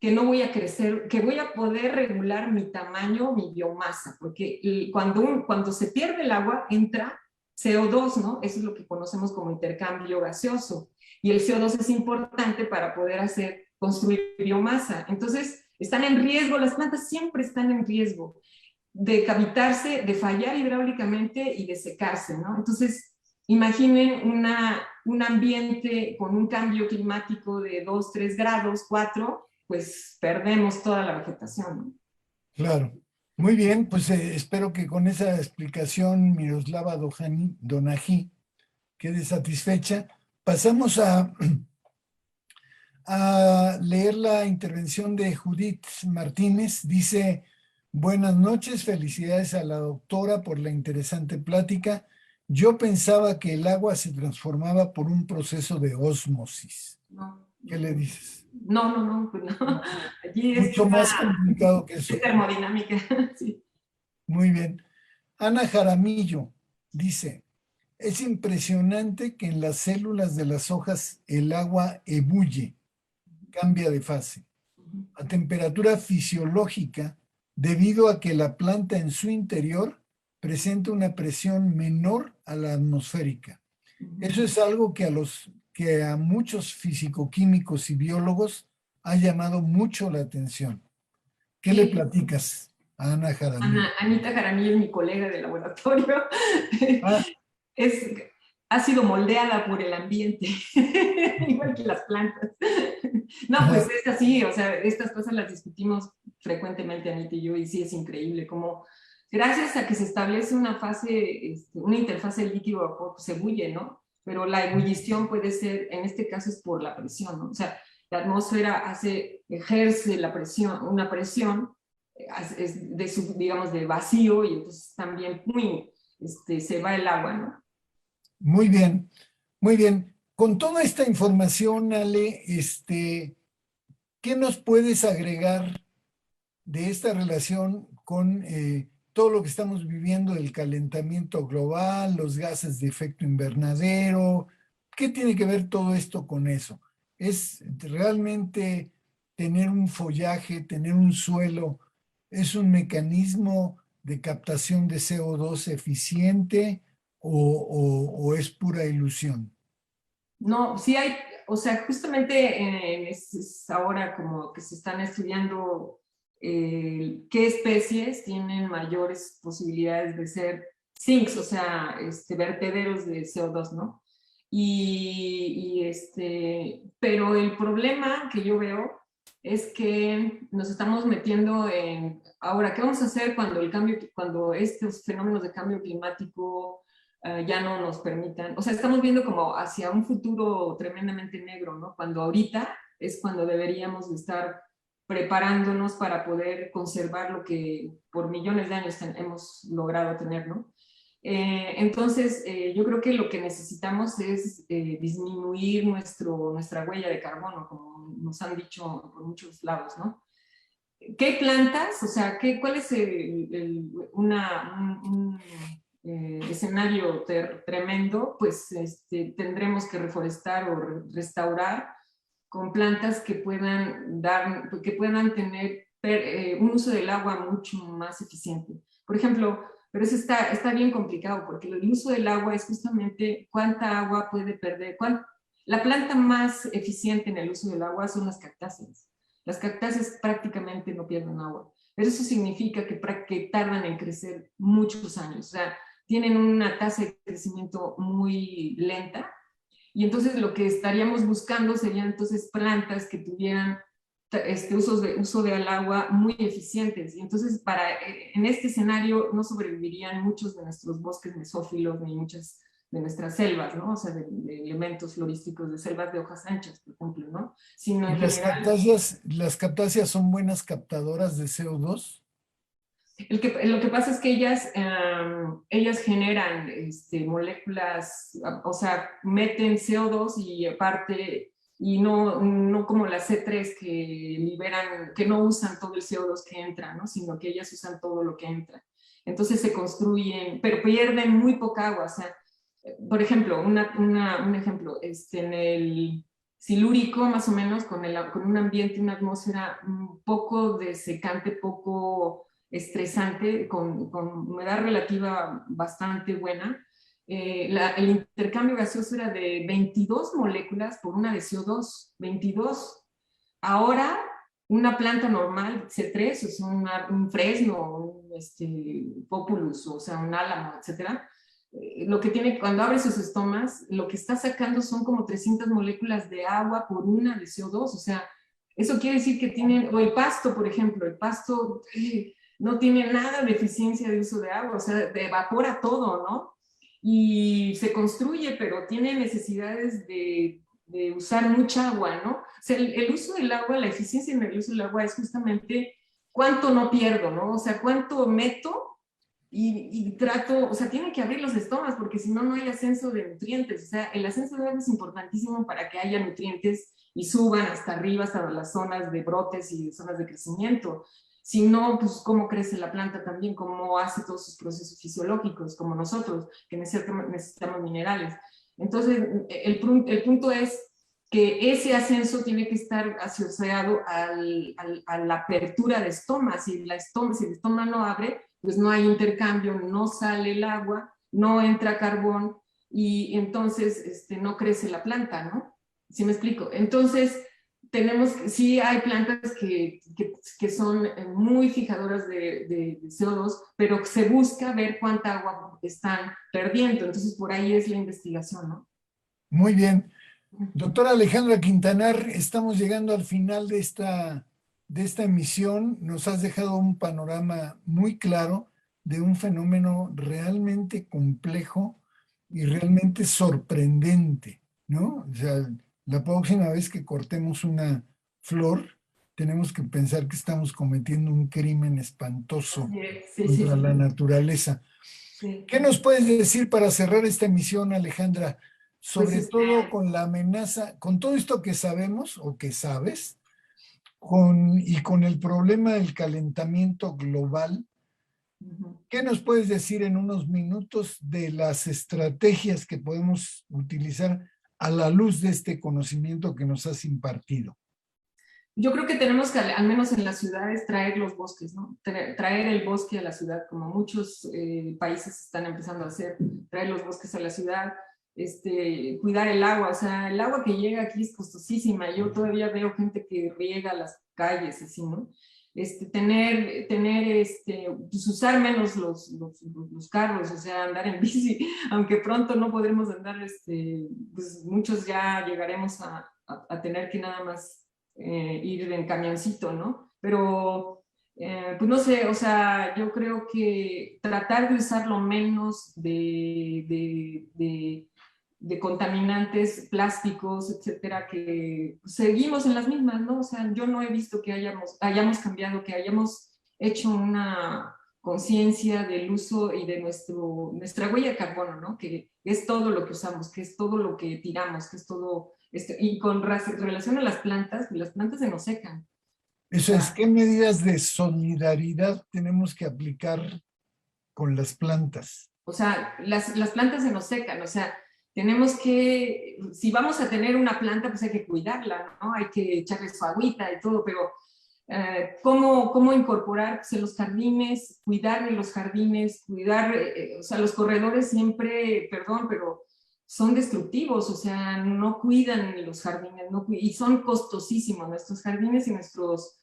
B: que no voy a crecer, que voy a poder regular mi tamaño, mi biomasa, porque cuando se pierde el agua entra CO2, ¿no? Eso es lo que conocemos como intercambio gaseoso. Y el CO2 es importante para poder construir biomasa. Entonces, están en riesgo, las plantas siempre están en riesgo de cavitarse, de fallar hidráulicamente y de secarse, ¿no? Entonces, imaginen un ambiente con un cambio climático de 2, 3 grados, 4, pues perdemos toda la vegetación, ¿no?
A: Claro. Muy bien, pues espero que con esa explicación Miroslava Donají quede satisfecha. Pasamos a leer la intervención de Judith Martínez. Dice: buenas noches, felicidades a la doctora por la interesante plática. Yo pensaba que el agua se transformaba por un proceso de ósmosis.
B: No.
A: ¿Qué le dices?
B: No, pues no. Allí es
A: Mucho más complicado que eso.
B: es termodinámica, sí.
A: Muy bien. Ana Jaramillo dice: es impresionante que en las células de las hojas el agua ebulle, cambia de fase, a temperatura fisiológica, debido a que la planta en su interior presenta una presión menor a la atmosférica. Eso es algo que a muchos fisicoquímicos y biólogos ha llamado mucho la atención. ¿Qué le platicas a Ana Jaramillo?
B: Anita Jaramillo es mi colega de laboratorio.
A: Ah,
B: Ha sido moldeada por el ambiente, igual que las plantas. No, pues es así, o sea, estas cosas las discutimos frecuentemente Anita y yo, y sí es increíble como gracias a que se establece una fase, una interfase líquido-vapor, se bulle, ¿no? Pero la ebullición puede ser, en este caso es por la presión, ¿no? O sea, la atmósfera ejerce la presión, una presión, es digamos, de vacío, y entonces también se va el agua, ¿no?
A: muy bien, muy bien. Con toda esta información, Ale, ¿qué nos puedes agregar de esta relación con todo lo que estamos viviendo, el calentamiento global, los gases de efecto invernadero. ¿Qué tiene que ver todo esto con eso? ¿Es realmente tener un follaje, tener un suelo, es un mecanismo de captación de CO2 eficiente o es pura ilusión?
B: No, sí hay, o sea, justamente es ahora como que se están estudiando qué especies tienen mayores posibilidades de ser sinks, o sea, vertederos de CO2, ¿no? Pero el problema que yo veo es que nos estamos metiendo en, ahora, ¿qué vamos a hacer cuando cuando estos fenómenos de cambio climático ya no nos permitan? O sea, estamos viendo como hacia un futuro tremendamente negro, ¿no? Cuando ahorita es cuando deberíamos de estar preparándonos para poder conservar lo que por millones de años hemos logrado tener, ¿no? Yo creo que lo que necesitamos es disminuir nuestra huella de carbono, como nos han dicho por muchos lados, ¿no? ¿Qué plantas? O sea, ¿cuál es un escenario tremendo? Pues tendremos que reforestar o restaurar con plantas que puedan tener un uso del agua mucho más eficiente. Por ejemplo, pero eso está bien complicado porque el uso del agua es justamente cuánta agua puede perder. La planta más eficiente en el uso del agua son las cactáceas. Las cactáceas prácticamente no pierden agua, pero eso significa que tardan en crecer muchos años. O sea, tienen una tasa de crecimiento muy lenta y entonces lo que estaríamos buscando serían entonces plantas que tuvieran uso del agua muy eficientes. Y entonces en este escenario no sobrevivirían muchos de nuestros bosques mesófilos ni muchas de nuestras selvas, ¿no? O sea, de elementos florísticos, de selvas de hojas anchas, por ejemplo, ¿no? Sino
A: ¿Y
B: en general.
A: las cactáceas son buenas captadoras de CO2?
B: Lo que pasa es que ellas generan moléculas, o sea, meten CO2 y aparte, y no como las C3 que liberan, que no usan todo el CO2 que entra, ¿no? Sino que ellas usan todo lo que entra. Entonces se construyen, pero pierden muy poca agua. O sea, por ejemplo, un ejemplo, en el silúrico, más o menos, con un ambiente, una atmósfera un poco desecante, poco estresante, con humedad relativa bastante buena, el intercambio gaseoso era de 22 moléculas por una de CO2, 22. Ahora, una planta normal, C3, o sea, un fresno, populus, o sea, un álamo, etcétera, lo que tiene, cuando abre sus estomas, lo que está sacando son como 300 moléculas de agua por una de CO2, o sea, eso quiere decir que tienen, o el pasto, por ejemplo, el pasto no tiene nada de eficiencia de uso de agua, o sea, evapora todo, ¿no? Y se construye, pero tiene necesidades de usar mucha agua, ¿no? O sea, el uso del agua, la eficiencia en el uso del agua es justamente cuánto no pierdo, ¿no? O sea, cuánto meto y trato, o sea, tiene que abrir los estomas porque si no, no hay ascenso de nutrientes. O sea, el ascenso de agua es importantísimo para que haya nutrientes y suban hasta arriba, hasta las zonas de brotes y zonas de crecimiento. Si no, pues cómo crece la planta también, cómo hace todos sus procesos fisiológicos, como nosotros, que necesitamos minerales. Entonces, el punto es que ese ascenso tiene que estar asociado a la apertura de estomas. Si el estoma no abre, pues no hay intercambio, no sale el agua, no entra carbón y entonces no crece la planta, ¿no? ¿Sí me explico? Entonces, sí hay plantas que son muy fijadoras de CO2, pero se busca ver cuánta agua están perdiendo. Entonces, por ahí es la investigación, ¿no?
A: Muy bien. Doctora Alejandra Quintanar, estamos llegando al final de esta emisión. Nos has dejado un panorama muy claro de un fenómeno realmente complejo y realmente sorprendente, ¿no? O sea, la próxima vez que cortemos una flor, tenemos que pensar que estamos cometiendo un crimen espantoso
B: Sí, sí,
A: contra
B: sí,
A: la naturaleza.
B: sí.
A: ¿Qué nos puedes decir para cerrar esta emisión, Alejandra?
B: Pues
A: Sobre todo con la amenaza, con todo esto que sabemos o que sabes, y con el problema del calentamiento global, ¿Qué nos puedes decir en unos minutos de las estrategias que podemos utilizar a la luz de este conocimiento que nos has impartido?
B: Yo creo que tenemos que, al menos en las ciudades, traer los bosques, ¿no? Traer el bosque a la ciudad, como muchos países están empezando a hacer, traer los bosques a la ciudad, cuidar el agua. O sea, el agua que llega aquí es costosísima. Yo todavía veo gente que riega las calles, así, ¿no? Pues usar menos los carros, o sea, andar en bici, aunque pronto no podremos andar, pues muchos ya llegaremos a tener que nada más ir en camioncito, ¿no? Pero, pues no sé, o sea, yo creo que tratar de usar lo menos de contaminantes plásticos, etcétera, que seguimos en las mismas, ¿no? O sea, yo no he visto que hayamos cambiado, que hayamos hecho una conciencia del uso y de nuestra huella de carbono, ¿no? Que es todo lo que usamos, que es todo lo que tiramos, que es todo y con relación a las plantas se nos secan.
A: Eso es, ¿qué medidas de solidaridad tenemos que aplicar con las plantas?
B: O sea, las plantas se nos secan, o sea, tenemos que, si vamos a tener una planta, pues hay que cuidarla, ¿no? Hay que echarle su agüita y todo, pero ¿cómo incorporar pues, en los jardines, cuidar de los jardines, cuidar, o sea, los corredores siempre, perdón, pero son destructivos, o sea, no cuidan los jardines, y son costosísimos nuestros jardines y nuestros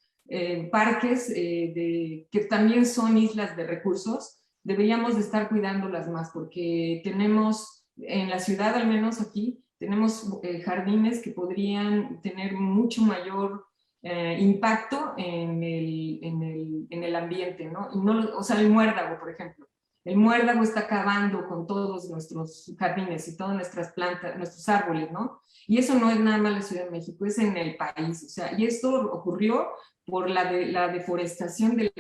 B: parques, que también son islas de recursos, deberíamos de estar cuidándolas más, porque tenemos, en la ciudad al menos aquí, tenemos jardines que podrían tener mucho mayor impacto en el ambiente, ¿no? Y no, o sea, el muérdago, por ejemplo. El muérdago está acabando con todos nuestros jardines y todas nuestras plantas, nuestros árboles, ¿no? Y eso no es nada más la Ciudad de México, es en el país. O sea, y esto ocurrió por la deforestación de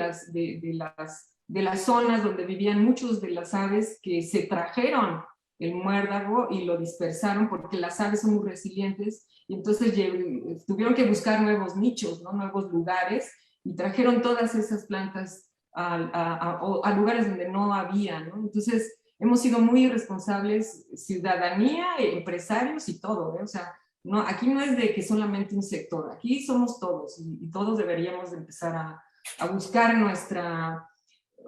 B: las zonas donde vivían muchos de las aves que se trajeron el muérdago y lo dispersaron porque las aves son muy resilientes y entonces tuvieron que buscar nuevos nichos, ¿no? Nuevos lugares y trajeron todas esas plantas a lugares donde no había, ¿no? Entonces hemos sido muy irresponsables, ciudadanía, empresarios y todo, ¿eh? O sea, no, aquí no es de que solamente un sector, aquí somos todos y todos deberíamos de empezar a buscar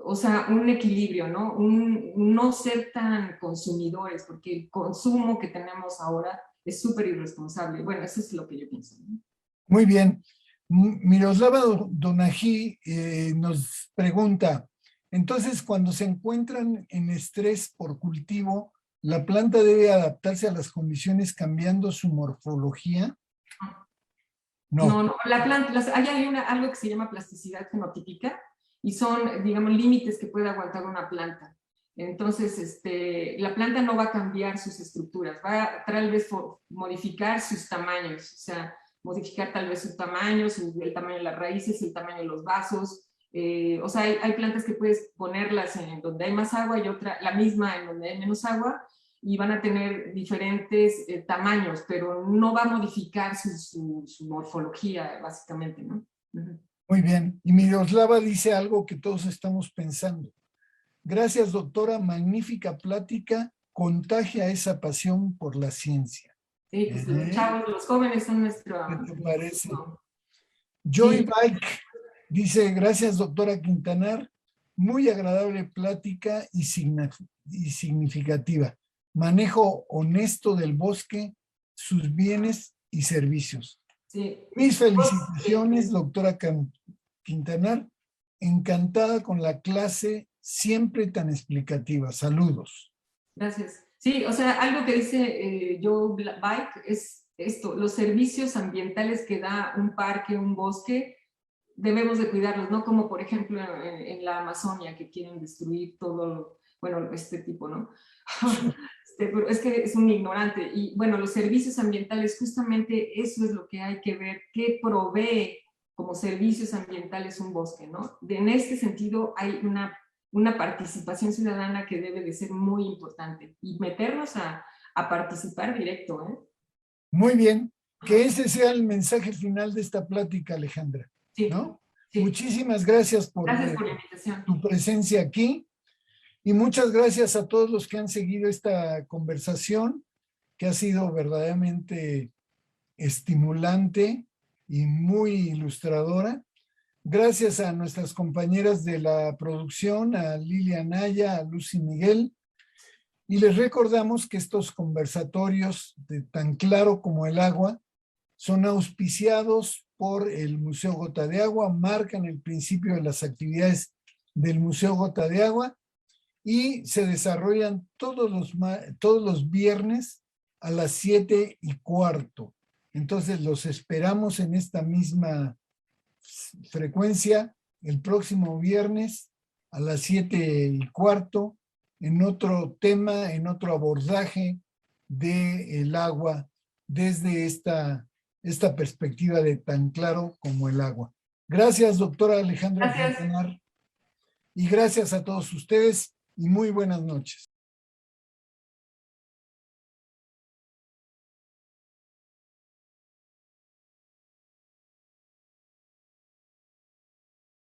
B: o sea, un equilibrio, ¿no? No ser tan consumidores, porque el consumo que tenemos ahora es súper irresponsable. Bueno, eso es lo que yo pienso, ¿no?
A: Muy bien. Miroslava Donají nos pregunta, entonces cuando se encuentran en estrés por cultivo, ¿la planta debe adaptarse a las condiciones cambiando su morfología?
B: No,
A: No.
B: la planta, hay algo que se llama plasticidad fenotípica y son, digamos, límites que puede aguantar una planta. Entonces, la planta no va a cambiar sus estructuras, va a tal vez modificar sus tamaños, o sea, modificar tal vez su tamaño, el tamaño de las raíces, el tamaño de los vasos. O sea, hay plantas que puedes ponerlas en donde hay más agua y otra, la misma en donde hay menos agua, y van a tener diferentes tamaños, pero no va a modificar su morfología, básicamente, ¿no?
A: Muy bien. Y Miroslava dice algo que todos estamos pensando. Gracias, doctora. Magnífica plática. Contagia esa pasión por la ciencia.
B: Sí, pues los chavos, los jóvenes son nuestro...
A: ¿Qué te parece?
B: No.
A: Joy
B: Sí.
A: Bike dice, gracias, doctora Quintanar. Muy agradable plática y significativa. Manejo honesto del bosque, sus bienes y servicios.
B: Sí.
A: Mis felicitaciones, doctora Quintanar. Encantada con la clase, siempre tan explicativa. Saludos.
B: Gracias. Sí, o sea, algo que dice Joe Bike es esto, los servicios ambientales que da un parque, un bosque, debemos de cuidarlos, no como por ejemplo en la Amazonia que quieren destruir todo, bueno, este tipo, ¿no? Pero es que es un ignorante. Y bueno, los servicios ambientales, justamente eso es lo que hay que ver, qué provee como servicios ambientales un bosque, ¿no? En este sentido hay una participación ciudadana que debe de ser muy importante y meternos a participar directo, ¿eh?
A: Muy bien, que ese sea el mensaje final de esta plática, Alejandra.
B: Sí.
A: ¿No?
B: Sí.
A: Muchísimas gracias
B: Gracias por la invitación.
A: tu presencia aquí y muchas gracias a todos los que han seguido esta conversación, que ha sido verdaderamente estimulante y muy ilustradora. Gracias a nuestras compañeras de la producción, a Lilia Naya, a Lucy Miguel. Y les recordamos que estos conversatorios de Tan Claro como el Agua son auspiciados por el Museo Gota de Agua, marcan el principio de las actividades del Museo Gota de Agua y se desarrollan todos los viernes a las 7:15. Entonces los esperamos en esta misma frecuencia el próximo viernes a las 7:15 en otro tema, en otro abordaje del agua desde esta perspectiva de Tan Claro como el Agua. Gracias, doctora Alejandra Quintanar, y gracias a todos ustedes y muy buenas noches.